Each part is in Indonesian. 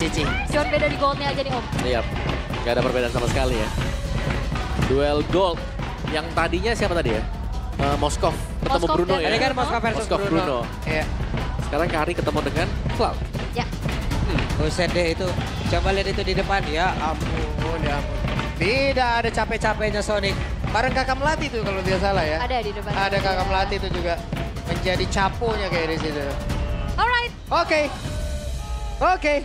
Cici. Cuma beda di goldnya aja nih Om. Iya, nggak ada perbedaan sama sekali ya. Duel gold yang tadinya siapa tadi ya? Moskov ketemu Moskov Bruno dan ya. Ini kan Moskov versus Moskov Bruno. Iya. Sekarang Kari ketemu dengan Cloud. Ya. Buset deh itu. Coba lihat itu di depan. Ya ampun, ya ampun. Tidak ada capek-capeknya Sonic. Bareng kakak Melati tuh kalau tidak salah ya. Ada di depan. Ada kakak Melati itu juga menjadi caponya kayak di situ. Alright. Oke. Oke.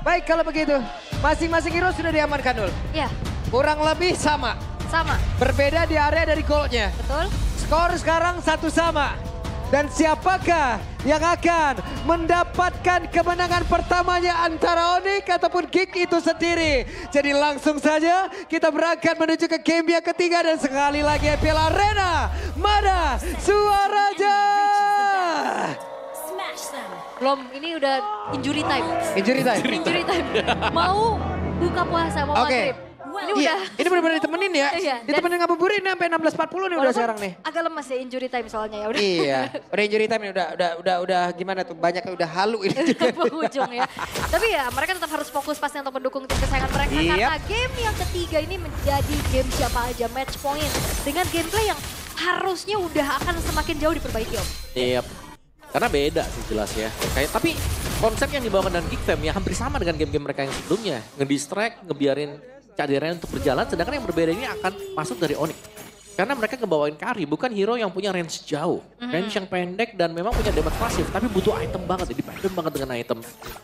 Baik kalau begitu. Masing-masing hero sudah diamankan dulu. Ya, Kurang lebih sama. sama. Berbeda di area dari goldnya. Betul. Skor sekarang 1 sama. Dan siapakah yang akan mendapatkan kemenangan pertamanya antara Onyx ataupun Geek itu sendiri. Jadi langsung saja kita berangkat menuju ke game yang ketiga dan sekali lagi IPL Arena. Mana Suaraja? Belum, ini udah injury time. Injury time. Injury time. Mau buka puasa, mau Oke. maghrib. Ini Iya, udah. ini benar-benar ditemenin ya. Iya, Ditemenin ngabuburit nih sampai 16.40 nih udah Walaupun sekarang nih. agak lemes ya injury time soalnya ya. Udah. Iya, udah injury time nih udah gimana tuh banyak udah halu ini. Penghujung ya. Tapi ya mereka tetap harus fokus pasti untuk mendukung tim kesayangan mereka. Yep. Karena game yang ketiga ini menjadi game siapa aja match point. Dengan gameplay yang harusnya udah akan semakin jauh diperbaiki Om. Iya. Karena beda sih jelas ya. Kayak tapi konsep yang dibawakan dan Geek Fam ya hampir sama dengan game-game mereka yang sebelumnya. Ngedistract, ngebiarin cadirnya untuk berjalan, sedangkan yang berbeda ini akan masuk dari Onyx. Karena mereka ngebawain Kari, bukan hero yang punya range jauh. Range yang pendek dan memang punya damage pasif, tapi butuh item banget, jadi dependent banget dengan item.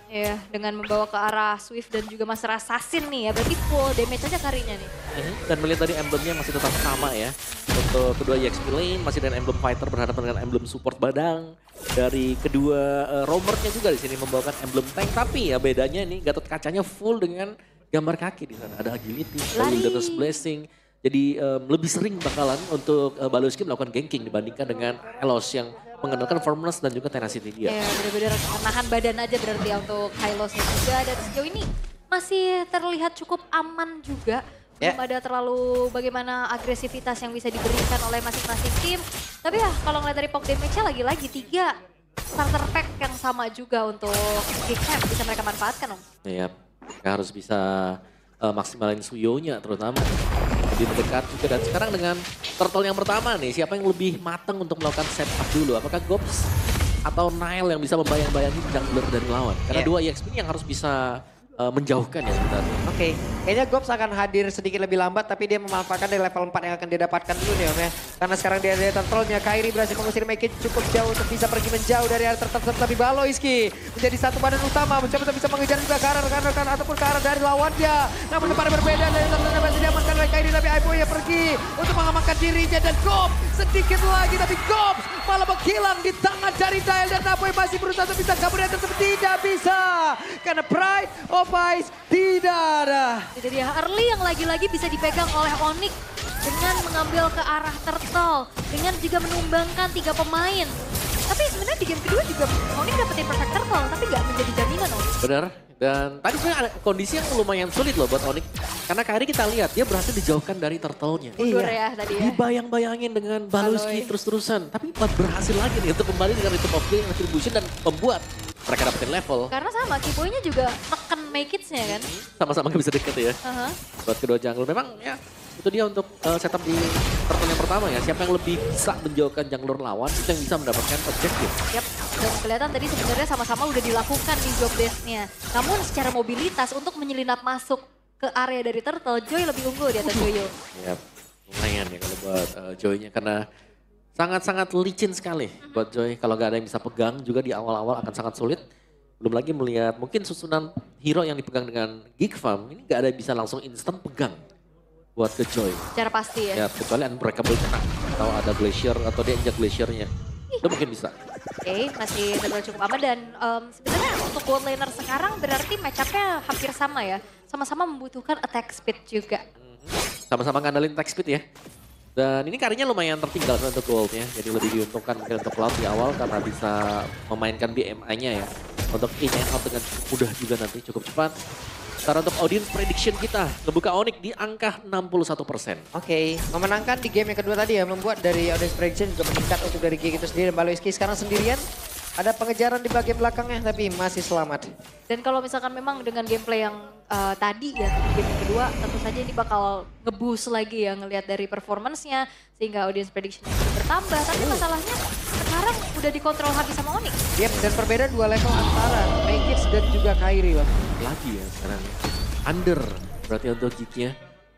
Ya, dengan membawa ke arah Swift dan juga Master Assassin nih ya, berarti full damage aja Karinya nih. Dan melihat tadi emblemnya masih tetap sama ya. Untuk kedua EXP lane, masih dengan emblem fighter berhadapan dengan emblem support badang. Dari kedua roamernya juga di sini membawakan emblem tank, tapi ya bedanya nih Gatot Kacanya full dengan gambar kaki di sana. Ada agility, ada Lari. wilderness blessing. Jadi lebih sering bakalan untuk Baloski melakukan ganking dibandingkan dengan Elos yang mengandalkan firmness dan juga tenacity dia. Ya, benar-benar nahan badan aja berarti ya untuk Kylosnya juga. Dan sejauh ini masih terlihat cukup aman juga. Belum ada terlalu bagaimana agresivitas yang bisa diberikan oleh masing-masing tim. Tapi ya kalau ngeliat dari pop damage-nya lagi-lagi 3 starter pack yang sama juga untuk Geek Fam bisa mereka manfaatkan Om. Iya, mereka harus bisa maksimalin Suyonya terutama. Lebih mendekat juga dan sekarang dengan turtle yang pertama nih, siapa yang lebih matang untuk melakukan setup dulu? Apakah Gops atau Nile yang bisa membayang-bayangi jungler dari lawan? Karena dua EXP ini yang harus bisa menjauhkan ya sebenarnya. Oke, kayaknya Gops akan hadir sedikit lebih lambat tapi dia memanfaatkan dari level 4 yang akan dia dapatkan dulu nih Om ya. Karena sekarang dia ada turtle-nya, Kairi berhasil mengusir Make cukup jauh untuk bisa pergi menjauh dari area turtle tapi Baloiski menjadi satu badan utama mencoba untuk bisa mengejar juga ke arah rekan-rekan ataupun ke arah dari lawannya. Namun tempat berbeda dari turtle-nya masih diamankan oleh Kairi tapi Aiboya pergi untuk mengamankan dirinya dan Gops sedikit lagi tapi Gops malah menghilang di tangan dari Dial dan Aiboya masih berusaha untuk bisa kabur dan tersebut tidak bisa. Karena Pride of Ice tidak ada. Jadi dia early yang lagi-lagi bisa dipegang oleh Onyx dengan mengambil ke arah turtle. Dengan juga menumbangkan 3 pemain. Tapi sebenarnya di game kedua juga Onyx dapetin perfect turtle tapi nggak menjadi jaminan Om. Benar. Dan tadi sebenarnya ada kondisi yang lumayan sulit loh buat Onyx. Karena Kairi kita lihat dia berhasil dijauhkan dari turtle-nya. Mundur ya tadi ya. Dibayang-bayangin dengan Baloiski terus-terusan. Tapi berhasil lagi nih untuk kembali dengan Rhythm of Play Retribution dan membuat mereka dapetin level. Karena sama Kiboy-nya juga neken make it-nya kan. Sama-sama gak bisa deket ya. Aha. Buat kedua jungle. Memang ya itu dia untuk setup di turtle yang pertama ya. Siapa yang lebih bisa menjauhkan jungler lawan itu yang bisa mendapatkan objektif. Yap, dan kelihatan tadi sebenarnya sama-sama udah dilakukan di job desk-nya. Namun secara mobilitas untuk menyelinap masuk ke area dari turtle, Joy lebih unggul di atas Yoyo. Ya lumayan ya kalau buat Joy-nya karena sangat-sangat licin sekali buat Joy. Kalau gak ada yang bisa pegang juga di awal-awal akan sangat sulit. Belum lagi melihat mungkin susunan hero yang dipegang dengan Geek Farm ini gak ada yang bisa langsung instan pegang buat ke Joy. Secara pasti ya. Ya kecuali Unbreakable kena atau ada Glacier atau dia injak Glaciernya. Itu mungkin bisa. Oke, masih terlalu cukup aman dan sebenarnya untuk gold laner sekarang berarti match-up-nya hampir sama ya. Sama-sama membutuhkan attack speed juga. Sama-sama ngandalin attack speed ya. Dan ini Karinya lumayan tertinggal untuk goldnya. Jadi lebih diuntungkan mungkin untuk Cloud di awal karena bisa memainkan BMI-nya ya. Untuk in and out dengan cukup mudah juga nanti, cukup cepat. Sekarang untuk audience prediction kita, ngebuka Onyx di angka 61%. Oke, memenangkan di game yang kedua tadi ya, membuat dari audience prediction juga meningkat untuk dari Geek itu sendiri. Dan Baloiski sekarang sendirian Ada pengejaran di bagian belakangnya tapi masih selamat. Dan kalau misalkan memang dengan gameplay yang tadi ya, di game yang kedua, tentu saja ini bakal nge-boost lagi ya ngelihat dari performance-nya sehingga audience prediction bertambah. Tapi masalahnya sekarang udah dikontrol habis sama Onyx. Yep, dan perbedaan 2 level antara Magic dan juga Kairi, Bang. Lagi ya sekarang. Under berarti untuk Geek-nya.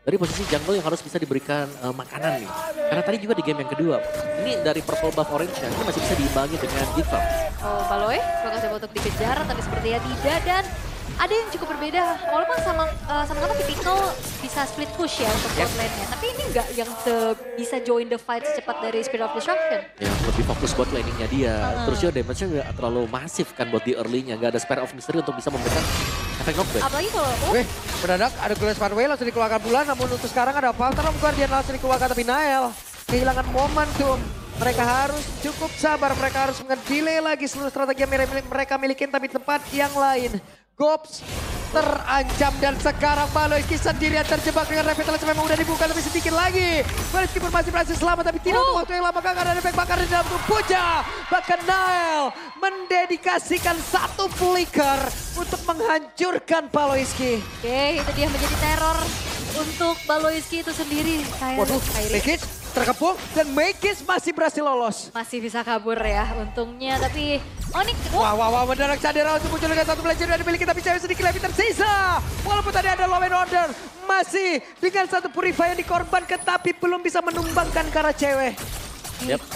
Dari posisi jungle yang harus bisa diberikan makanan nih. Karena tadi juga di game yang kedua, ini dari purple buff orange-nya, ini masih bisa diimbangi dengan Geek Farm. Oh, Baloy bakal coba untuk dikejar, tapi sepertinya tidak. Dan ada yang cukup berbeda, walaupun sama-sama tipikal bisa split push ya untuk bot lane-nya. Tapi ini enggak yang bisa join the fight secepat dari Spirit of Destruction. Ya, lebih fokus buat laning-nya dia. Terus juga damage-nya nggak terlalu masif kan buat di early-nya. Nggak ada Spare of Mystery untuk bisa memberikan efek knockback. Apalagi kalau, Wih, mendadak ada Glorious Pathway langsung dikeluarkan bulan. Namun untuk sekarang ada Phantom Guardian langsung dikeluarkan. Tapi Nael kehilangan momentum. Mereka harus cukup sabar. Mereka harus ngedelay lagi seluruh strategi yang mereka milikin. Tapi tempat yang lain. Gops terancam dan sekarang Baloyski sendirian terjebak dengan revitalisasi memang udah dibuka tapi sedikit lagi. Baloyski pun masih berhasil selamat tapi tidak untuk waktu yang lama karena ada efek bakar di dalam tubuh Puja. Bahkan Nael mendedikasikan satu flicker untuk menghancurkan Baloyski. Oke, itu dia menjadi teror untuk Baloyski itu sendiri. Waduh, Mekic terkepung dan Mekic masih berhasil lolos. Masih bisa kabur ya untungnya, tapi Onyx. Wah, mendadak Cadera untuk muncul dengan satu belajar yang dimiliki tapi cewek sedikit lebih tersisa. Walaupun tadi ada law and order, masih dengan satu purify yang dikorbankan tapi belum bisa menumbangkan karena cewek.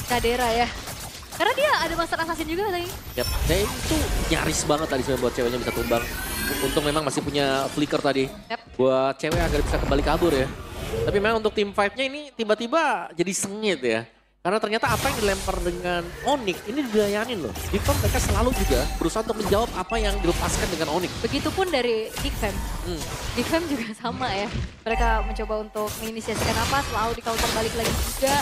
Cadera ya. Karena dia ada master assassin juga tadi. Yap, dan itu nyaris banget tadi sebenarnya buat ceweknya bisa tumbang. Untung memang masih punya flicker tadi. Buat cewek agar bisa kembali kabur ya. Tapi memang untuk tim fight-nya ini tiba-tiba jadi sengit ya. Karena ternyata apa yang dilempar dengan Onyx ini dilayanin loh. Di Fam mereka selalu juga berusaha untuk menjawab apa yang dilepaskan dengan Onyx. Begitupun dari Geekfam. Geekfam juga sama ya. Mereka mencoba untuk menginisiasikan apa, selalu di counter balik lagi juga.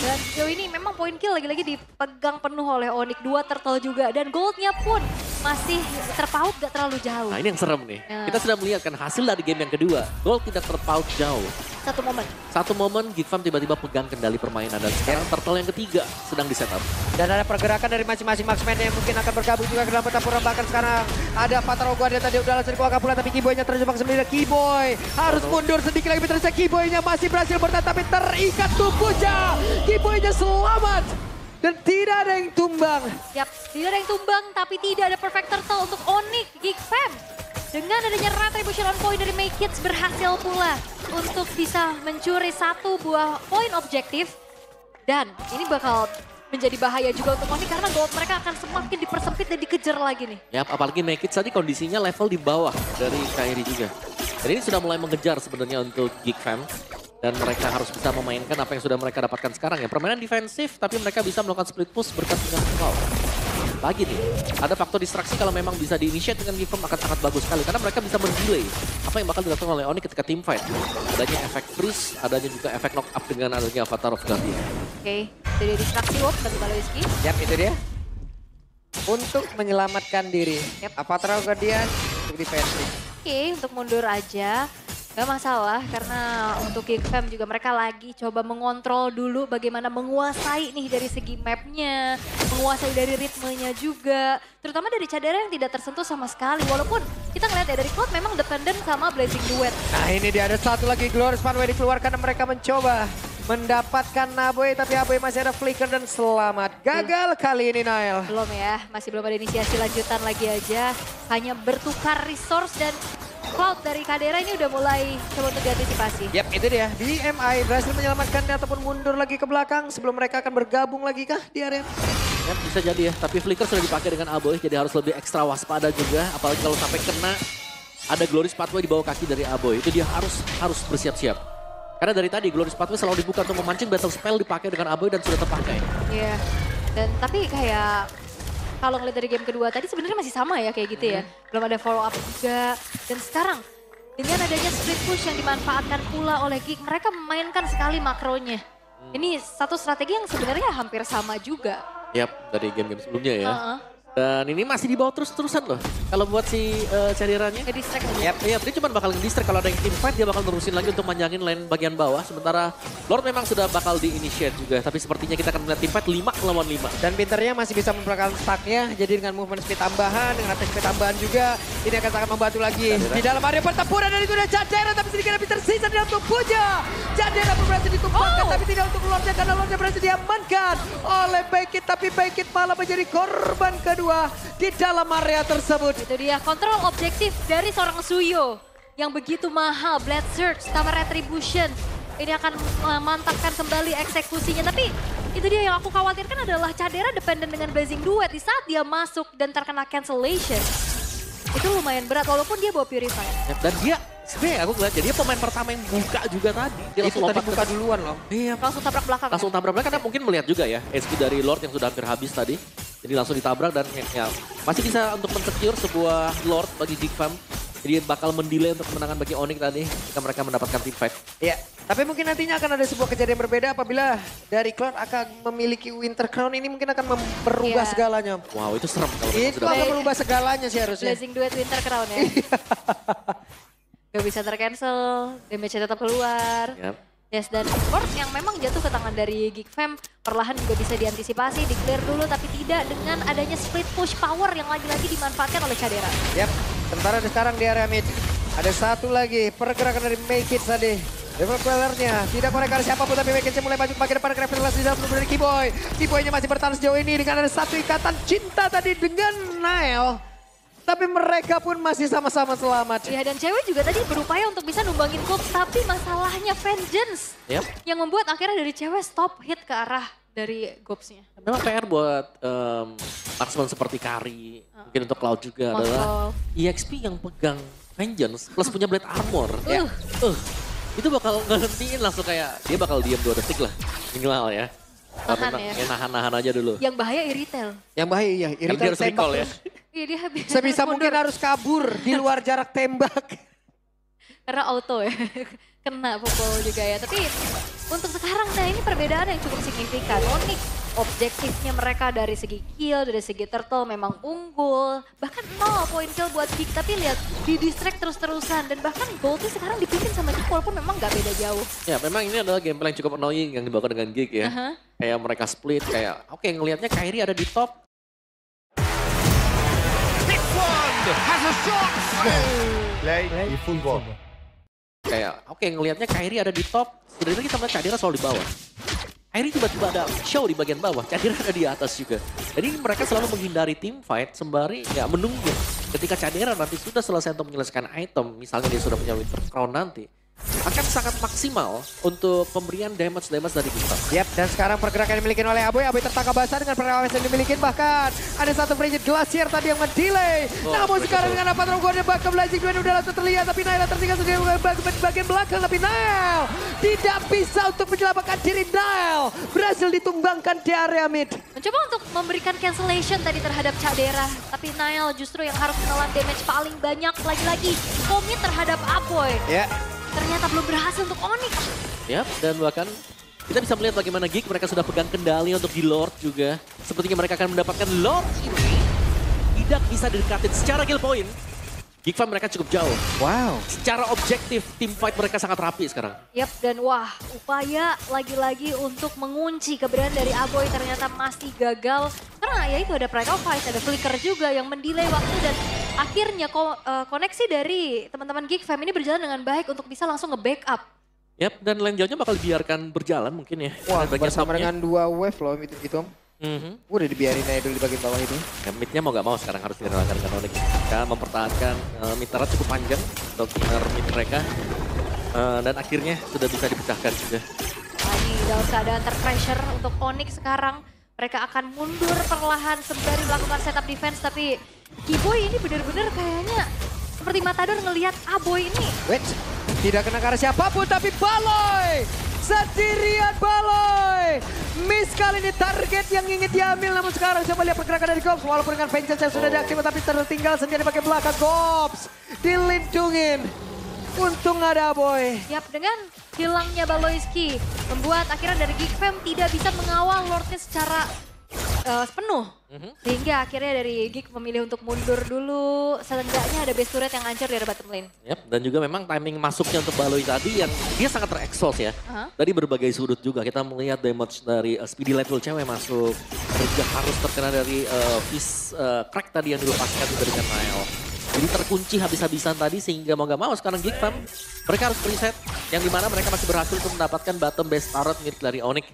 Dan sejauh ini memang poin kill lagi-lagi dipegang penuh oleh Onyx. 2 turtle juga dan goldnya pun masih terpaut gak terlalu jauh. Nah ini yang serem nih. Kita sudah melihat kan hasil dari game yang kedua. Gold tidak terpaut jauh. Satu momen Geekfam tiba-tiba pegang kendali permainan dan sekarang turtle yang ketiga sedang di setup. Dan ada pergerakan dari masing-masing marksman yang mungkin akan bergabung juga ke dalam pertempuran. Bahkan sekarang ada Fataro Guardian tadi udah langsung dikeluarkan pula tapi Keyboy-nya terjebak sendiri. Keyboy harus mundur sedikit lagi terus. Keyboy-nya masih berhasil bertahan tapi terikat tubuhnya. Keyboy-nya selamat. Dan tidak ada yang tumbang. Yap, tidak ada yang tumbang tapi tidak ada perfect turtle untuk Onyx Geekfam. Dengan adanya retribution on point dari Mekic berhasil pula untuk bisa mencuri 1 buah poin objektif. Dan ini bakal menjadi bahaya juga untuk Onyx karena gold mereka akan semakin dipersempit dan dikejar lagi nih. Ya, apalagi Mekic tadi kondisinya level di bawah dari Kairi juga. Dan ini sudah mulai mengejar sebenarnya untuk Geekfam. Dan mereka harus bisa memainkan apa yang sudah mereka dapatkan sekarang ya. Permainan defensif tapi mereka bisa melakukan split push berkat dengan Cloud. Lagi nih, ada faktor distraksi kalau memang bisa di-initiate dengan Geekfam akan sangat bagus sekali. Karena mereka bisa mendelay apa yang bakal dilakukan oleh Onyx ketika team fight. Adanya efek freeze, adanya juga efek knock up dengan adanya Avatar of Guardian. Oke, itu dia distraksi dari Baloyski. Yap, itu dia. Untuk menyelamatkan diri. Avatar of Guardian untuk defensif. Oke, untuk mundur aja. Gak masalah karena untuk Geekfam juga mereka lagi coba mengontrol dulu bagaimana menguasai nih dari segi mapnya, menguasai dari ritmenya juga. Terutama dari Cadera yang tidak tersentuh sama sekali. Walaupun kita ngeliat ya dari Cloud memang dependent sama Blazing Duet. Nah ini dia ada satu lagi Glorious Pathway dikeluarkan dan mereka mencoba mendapatkan Naboy tapi Aboy masih ada flicker dan selamat. Gagal kali ini Nael. Belum ya, masih belum ada inisiasi lanjutan lagi aja. Hanya bertukar resource dan Cloud dari Cadera ini udah mulai coba untuk diantisipasi. Yap, itu dia. DMI berhasil menyelamatkannya ataupun mundur lagi ke belakang sebelum mereka akan bergabung lagi kah di area? Ya, bisa jadi ya, tapi flicker sudah dipakai dengan Aboy jadi harus lebih ekstra waspada juga. Apalagi kalau sampai kena ada Glorious Pathway di bawah kaki dari Aboy. Itu dia harus bersiap-siap. Karena dari tadi Glorious Pathway selalu dibuka untuk memancing battle spell dipakai dengan Aboy dan sudah terpakai. Iya, dan tapi kayak kalau ngeliat dari game kedua tadi sebenarnya masih sama ya kayak gitu ya. Belum ada follow up juga. Dan sekarang dengan adanya split push yang dimanfaatkan pula oleh Geek, mereka memainkan sekali makronya. Ini satu strategi yang sebenarnya hampir sama juga. Yap, dari game-game sebelumnya ya. Dan ini masih di bawah terus-terusan loh. Kalau buat si cadirannya. Nge-distract aja. Iya, dia cuma bakal nge-distract. Kalau ada yang team fight, dia bakal nerusin lagi untuk manjangin lane bagian bawah. Sementara Lord memang sudah bakal di-initiate juga. Tapi sepertinya kita akan melihat team fight 5 lawan 5. Dan pinternya masih bisa memperolehkan stacknya. Jadi dengan movement speed tambahan, dengan attack speed tambahan juga. Ini akan sangat membantu lagi. Di dalam area pertempuran dan itu ada Jadera. Tapi sedikit lebih tersisa di dalam tubuhnya. Jadera berhasil ditumpahkan tapi tidak untuk Lordnya. Karena Lordnya berhasil diamankan oleh Baekit. Tapi Baekit malah menjadi korban kedua di dalam area tersebut. Itu dia kontrol objektif dari seorang Suyo yang begitu mahal. Blade Surge sama Retribution. Ini akan memantapkan kembali eksekusinya. Tapi itu dia yang aku khawatirkan adalah Cadera dependen dengan Blazing Duet. Di saat dia masuk dan terkena cancellation. Itu lumayan berat walaupun dia bawa Purify. Dan dia, sebenarnya aku ngeliat dia pemain pertama yang buka juga tadi. Dia Itu tadi buka duluan loh. Iya, Langsung tabrak belakang. langsung tabrak belakang karena mungkin melihat juga ya HP dari Lord yang sudah hampir habis tadi. Jadi langsung ditabrak dan ya, masih bisa untuk men-secure sebuah Lord bagi Geekfam. Jadi bakal mendelay untuk kemenangan bagi Onyx tadi jika mereka mendapatkan team fight. Ya, tapi mungkin nantinya akan ada sebuah kejadian berbeda apabila dari Cloud akan memiliki Winter Crown ini mungkin akan merubah Iya. segalanya. Wow, itu serem kalau Itu sudah. akan merubah segalanya sih harusnya. Blazing Duet Winter Crown ya. Gak bisa tercancel, damage-nya tetap keluar. Yap. Yes, dan Lord yang memang jatuh ke tangan dari Geekfam perlahan juga bisa diantisipasi, di-clear dulu tapi tidak dengan adanya split push power yang lagi-lagi dimanfaatkan oleh Cadera. Yap, sementara sekarang di area mid. Ada satu lagi pergerakan dari Make It tadi. Level quellernya tidak konek arah siapapun tapi Make It mulai maju bagian depan Krevelas di dalam dari Keyboy. Keyboynya masih bertahan sejauh ini dengan ada satu ikatan cinta tadi dengan Nile. Tapi mereka pun masih sama-sama selamat. Ya, dan cewek juga tadi berupaya untuk bisa numbangin Gops, tapi masalahnya Vengeance. Yap. Yang membuat akhirnya dari cewek stop hit ke arah dari Gopsnya. Memang PR buat marksman seperti Kari, mungkin untuk Cloud juga adalah EXP yang pegang Vengeance plus punya Blade Armor. Ya. Itu bakal ngehentiin langsung kayak dia bakal diam 2 detik lah minimal ya. Tahan Memang ya. ya nahan-nahan aja dulu. Yang bahaya Iritel. Yang bahaya iya, Kan dia Iritel harus tembak recall ya. terus. Iya, dia habis Sebisa mundur. mungkin harus kabur di luar jarak tembak. Karena auto ya. Kena pukul juga ya. Tapi untuk sekarang nah ini perbedaan yang cukup signifikan. Onyx objektifnya mereka dari segi kill, dari segi turtle memang unggul. Bahkan 0 poin kill buat Geek. Tapi lihat di distract terus-terusan. Dan bahkan Goldie sekarang dipimpin sama Geek walaupun memang gak beda jauh. Ya memang ini adalah gameplay yang cukup annoying yang dibawakan dengan Geek ya. Kayak mereka split, kayak oke ngelihatnya Kairi ada di top. Play di football. Kayak oke ngelihatnya Kairi ada di top, sebenarnya kita melihat Cadera selalu di bawah. Kairi tiba-tiba ada show di bagian bawah, Cadera ada di atas juga. Jadi mereka selalu menghindari team fight sembari ya menunggu ketika Cadera nanti sudah selesai untuk menyelesaikan item, misalnya dia sudah punya Winter Crown nanti, akan sangat maksimal untuk pemberian damage dari kita. Yap, dan sekarang pergerakan yang dimiliki oleh Aboy. Aboy tertangkap basah dengan pergerakan yang dimiliki. Bahkan ada satu Frigid Glacier tadi yang mendelay. Namun sekarang dengan apa Rogo dan bakal Blazing Duet udah langsung terlihat. Tapi Nile tertinggal sendiri bagian belakang. Tapi Nile tidak bisa untuk menyelamatkan diri. Nile berhasil ditumbangkan di area mid. Mencoba untuk memberikan cancellation tadi terhadap Cadera. Tapi Nile justru yang harus menelan damage paling banyak. Lagi-lagi komit terhadap Aboy. Ya. Ternyata belum berhasil untuk Onyx. Yap, dan bahkan kita bisa melihat bagaimana Geek mereka sudah pegang kendali untuk di Lord juga. Sepertinya mereka akan mendapatkan Lord ini tidak bisa didekatin secara kill point. Geekfam mereka cukup jauh. Wow. Secara objektif, team fight mereka sangat rapi sekarang. Yap, dan wah upaya lagi-lagi untuk mengunci keberadaan dari Aboy ternyata masih gagal. Karena ya itu ada Pride of Ice, ada Flicker juga yang mendelay waktu dan akhirnya koneksi dari teman-teman Geekfam ini berjalan dengan baik untuk bisa langsung nge-backup. Yap, dan lane jauhnya bakal dibiarkan berjalan mungkin ya. Wah, Bagian bersama topnya. dengan 2 wave loh itu. Udah dibiarin aja dulu di bagian bawah itu. Ya, midnya mau gak mau sekarang harus direlakan dengan Onyx. Mereka mempertahankan mid turret cukup panjang untuk inner mid mereka. Dan akhirnya sudah bisa dipecahkan juga. Lagi dalam keadaan terpressure untuk Onyx sekarang. Mereka akan mundur perlahan sembari melakukan setup defense. Tapi Keyboy ini benar-benar kayaknya seperti Matador ngelihat Aboy ini. Wait, tidak kena ke arah siapapun tapi Baloy! Sendirian Baloy! Miss kali ini target yang ingin diambil namun sekarang coba lihat pergerakan dari Gops. Walaupun dengan Vengeance yang sudah diaktif tapi tertinggal sendiri pakai belakang Gops. Dilindungin. Untung ada Aboy. Yap, dengan hilangnya Baloyski membuat akhirnya dari Geekfam tidak bisa mengawal Lordnya secara penuh. Sehingga akhirnya dari Geek memilih untuk mundur dulu. Setidaknya ada base turret yang hancur dari bottom lane. Yep, dan juga memang timing masuknya untuk Baloi tadi yang dia sangat tereksos ya. Dari berbagai sudut juga kita melihat damage dari speedy level cewek masuk. Dan juga harus terkena dari fist crack tadi yang dilepaskan juga dengan Nael. Jadi terkunci habis-habisan tadi sehingga mau gak mau sekarang Geek Fam mereka harus preset. Yang dimana mereka masih berhasil untuk mendapatkan bottom base turret milik dari Onyx.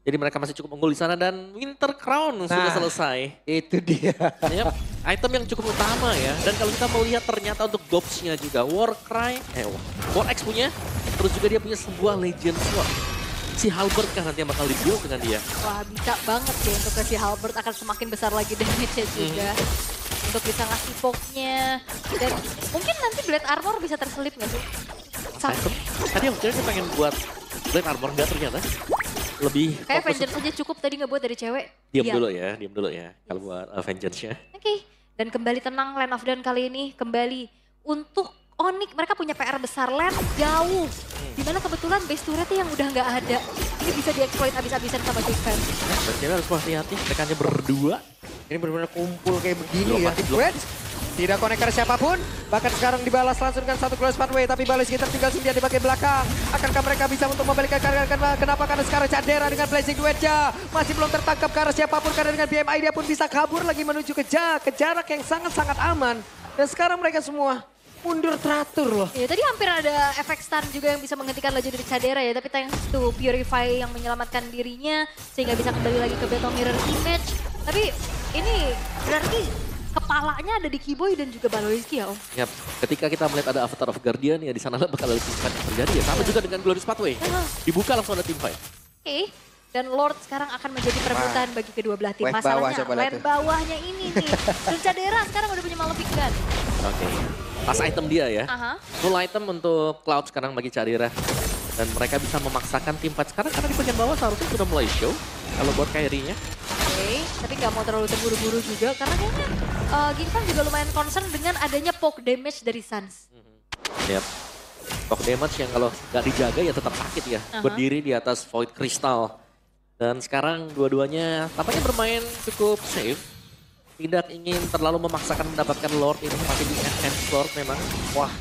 Jadi mereka masih cukup unggul di sana dan Winter Crown sudah selesai. Itu dia. Yep, item yang cukup utama ya. Dan kalau kita mau lihat ternyata untuk Dobbs-nya juga. War X punya. Terus juga dia punya sebuah Legend Sword. Si Halberd kan nanti yang bakal di-build dengan dia. Wah bisa banget sih untuk ke si Halberd akan semakin besar lagi damage-nya juga. Untuk bisa ngasih poke-nya. Dan mungkin nanti Blade Armor bisa terselip gak sih? Item. Tadi aku kira dia pengen buat Blade Armor, enggak ternyata. Lebih kayak fokus. Vengeance aja cukup tadi ngebuat dari cewek. Diam dulu ya kalau buat Vengeance-nya. Oke. Dan kembali tenang Land of Dawn kali ini kembali untuk Onyx. Mereka punya PR besar, land jauh. Dimana kebetulan base turretnya yang udah nggak ada. Ini bisa dieksploit abis-abisan sama Geek Fam. Dan cewek harus hati-hati, mereka hanya berdua. Ini benar-benar kumpul kayak begini Belum ya. mati, belum. Wait, tidak connect ke siapapun. Bahkan sekarang dibalas langsung dengan satu close pathway. Tapi Baloi sekitar tinggal 9 di bagian belakang. Akankah mereka bisa untuk membalikkan karya? Kenapa? Karena sekarang Cadera dengan Blazing Duetnya masih belum tertangkap ke arah siapapun. Karena dengan BMI dia pun bisa kabur lagi menuju ke jarak yang sangat-sangat aman. Dan sekarang mereka semua mundur teratur loh. Ya tadi hampir ada efek stun juga yang bisa menghentikan laju dari Cadera ya. Tapi thanks to Purify yang menyelamatkan dirinya. Sehingga bisa kembali lagi ke Battle Mirror Image. Tapi ini berarti kepalanya ada di Kiboy dan juga Baloiski ya Om. Yap, ketika kita melihat ada Avatar of Guardian ya di sana bakal ada team fight yang terjadi ya. Sama juga dengan Glorious Pathway. Dibuka langsung ada team fight. Oke. Dan Lord sekarang akan menjadi perebutan bagi kedua belah tim. Wave bawah, Masalahnya coba lihat lane tuh. bawahnya ini nih. Dan Cadera sekarang udah punya Malefic Gun. Oke. Pas item dia ya. Full item untuk Cloud sekarang bagi Cadera. Dan mereka bisa memaksakan tim fight sekarang karena di bagian bawah seharusnya sudah mulai show. Kalau buat Kairi-nya. Oke, tapi nggak mau terlalu terburu-buru juga karena kayaknya Geek Fam juga lumayan concern dengan adanya poke damage dari Suns. Yap. Poke damage yang kalau nggak dijaga ya tetap sakit ya. Berdiri di atas Void Crystal. Dan sekarang dua-duanya tampaknya bermain cukup safe. Tidak ingin terlalu memaksakan mendapatkan Lord ini masih di enhance Lord memang. Wah,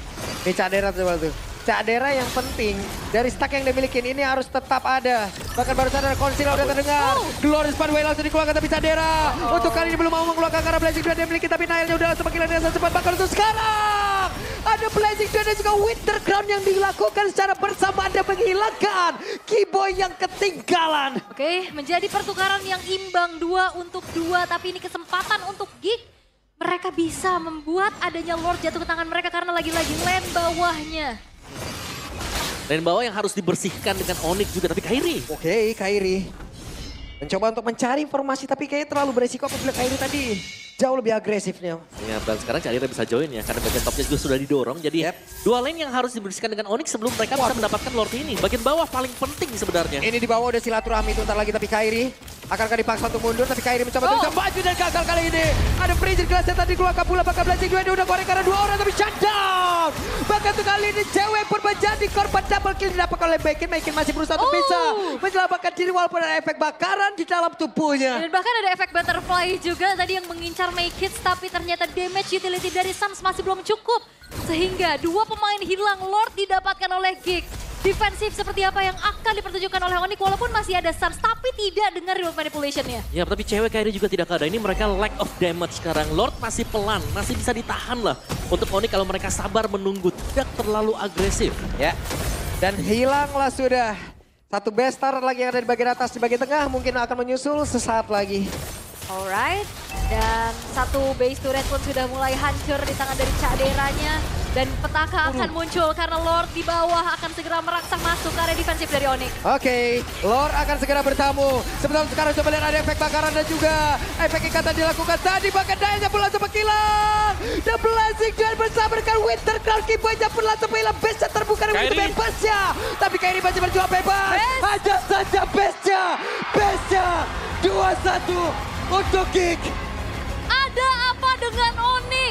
ini Cadera tuh. Cadera yang penting dari stack yang dimiliki ini harus tetap ada. Bahkan baru sadar Conceal udah terdengar. Glorious Pathway langsung dikeluarkan tapi Cadera untuk kali ini belum mau mengeluarkan karena Blazing Duet dia miliki tapi Nailnya udah langsung menggila dengan cepat. Bahkan untuk sekarang ada Blazing Duet dan juga Winter Crown yang dilakukan secara bersamaan dan menghilangkan Kiboy yang ketinggalan. Oke, menjadi pertukaran yang imbang 2 untuk 2 tapi ini kesempatan untuk Geek. Mereka bisa membuat adanya Lord jatuh ke tangan mereka karena lagi-lagi lane bawahnya. Lane bawah yang harus dibersihkan dengan Onyx juga tapi Kairi. Oke, Kairi mencoba untuk mencari informasi tapi kayaknya terlalu beresiko apabila Kairi tadi jauh lebih agresifnya. Ya, dan sekarang Cadera bisa join ya karena bagian topnya juga sudah didorong. Jadi dua lane yang harus dibersihkan dengan Onyx sebelum mereka bisa mendapatkan Lord ini. Bagian bawah paling penting sebenarnya. Ini di bawah udah silaturahmi itu ntar lagi tapi Kairi akankah dipaksa untuk mundur tapi Kairi mencoba untuk bisa maju dan gagal kali ini. Ada Freezer Glass yang tadi keluarkan pula bakal Blazing Duet udah goreng karena 2 orang tapi shutdown. Bahkan tuh kali ini cewek pun menjadi korban double kill didapatkan oleh Bacon. Bacon masih berusaha untuk bisa menyelamatkan diri walaupun ada efek bakaran di dalam tubuhnya. Dan bahkan ada efek butterfly juga tadi yang mengincar Make Hits tapi ternyata damage utility dari Suns masih belum cukup. Sehingga 2 pemain hilang, Lord didapatkan oleh Geek. Defensif seperti apa yang akan dipertunjukkan oleh Onyx walaupun masih ada Suns tapi tidak dengan remote manipulation-nya. Ya tapi cewek Kairi juga tidak ada. Ini mereka lack of damage sekarang. Lord masih pelan, masih bisa ditahan lah. Untuk Onyx kalau mereka sabar menunggu, tidak terlalu agresif. Ya, dan hilanglah sudah. Satu bestar lagi yang ada di bagian atas, di bagian tengah mungkin akan menyusul sesaat lagi. Alright, dan satu base turret pun sudah mulai hancur di tangan dari Caderanya. Dan petaka akan muncul karena Lord di bawah akan segera merangsang masuk ke area defensif dari Onyx. Oke, Lord akan segera bertamu. Sebentar sekarang coba lihat ada efek bakaran dan juga efek ikatan dilakukan tadi. Bahkan Dayanya pun langsung menghilang. The Blazing Duet bersama dengan Winter Crown. Kiboynya pun langsung menghilang. Base-nya terbuka dengan bebasnya. Tapi Kairi masih berjuang bebas. Hanya saja base-nya. Base-nya 2-1 untuk Geek. Ada apa dengan Onyx?